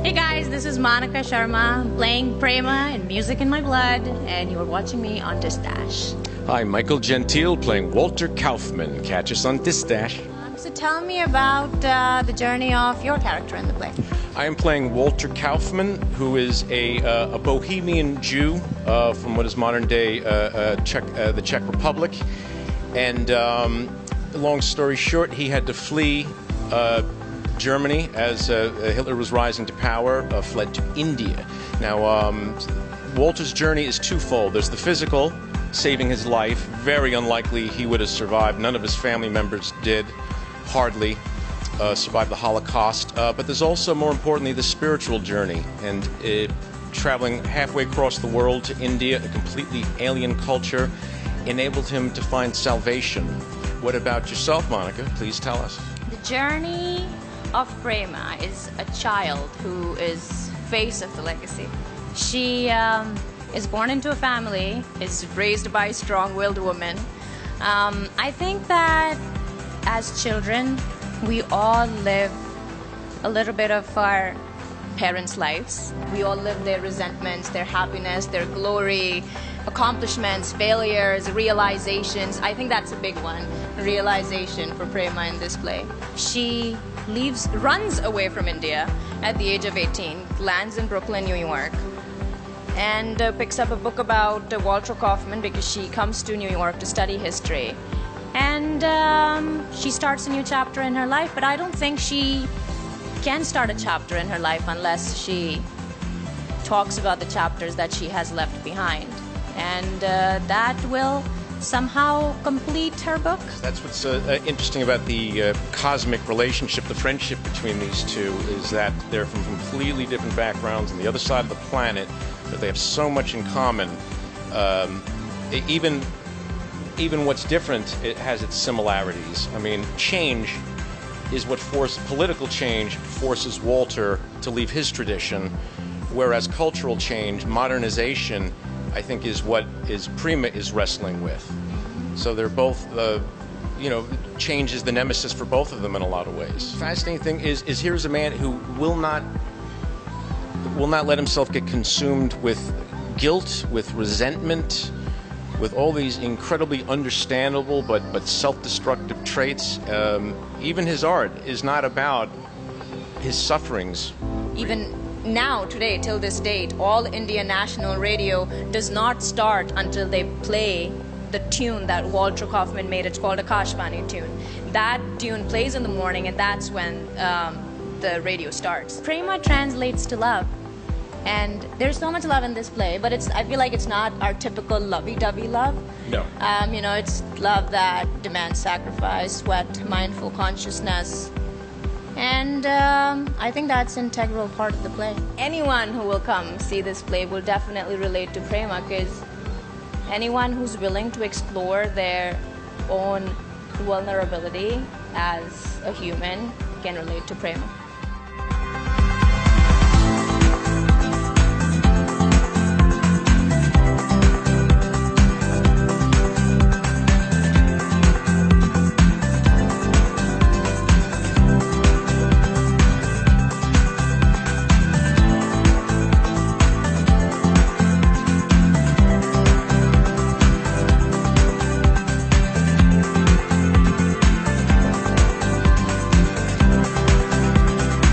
Hey guys, this is Sharma. I'm playing Prema in Music in My Blood, and you're watching me on Distash. Hi, Michael Gentile playing Walter Kaufman. Catch us on Distash. So tell me about the journey of your character in the play. I am playing Walter Kaufman, who is a Bohemian Jew from what is modern-day the Czech Republic. And long story short, he had to flee Germany as Hitler was rising to power, fled to India. Now, Walter's journey is twofold. There's the physical, saving his life. Very unlikely he would have survived. None of his family members did, hardly survived the Holocaust. But there's also, more importantly, the spiritual journey, and traveling halfway across the world to India, a completely alien culture, enabled him to find salvation. What about yourself, Monica? Please tell us. The journey of Prema is a child who is face of the legacy. She is born into a family, is raised by a strong-willed woman. I think that as children, we all live a little bit of our parents' lives. We all live their resentments, their happiness, their glory, accomplishments, failures, realizations. I think that's a big one, realization for Prema in this play. She runs away from India at the age of 18, lands in Brooklyn, New York, and picks up a book about Walter Kaufman because she comes to New York to study history. And she starts a new chapter in her life, but I don't think she can start a chapter in her life unless she talks about the chapters that she has left behind. And that will somehow complete her book. That's what's interesting about the cosmic relationship, the friendship between these two, is that they're from completely different backgrounds on the other side of the planet, but they have so much in common. Even what's different, it has its similarities. I mean, change is what political change forces Walter to leave his tradition, whereas cultural change, modernization, I think is what Prema is wrestling with. So they're both, change is the nemesis for both of them in a lot of ways. Fascinating thing is here's a man who will not let himself get consumed with guilt, with resentment, with all these incredibly understandable but self-destructive traits. Even his art is not about his sufferings. Even now, today, till this date, all India National Radio does not start until they play the tune that Walter Kaufman made. It's called a Kashvani tune. That tune plays in the morning, and that's when the radio starts. Prema translates to love. And there's so much love in this play, but I feel like it's not our typical lovey-dovey love. No. It's love that demands sacrifice, sweat, mindful consciousness. And I think that's an integral part of the play. Anyone who will come see this play will definitely relate to Prema, because anyone who's willing to explore their own vulnerability as a human can relate to Prema.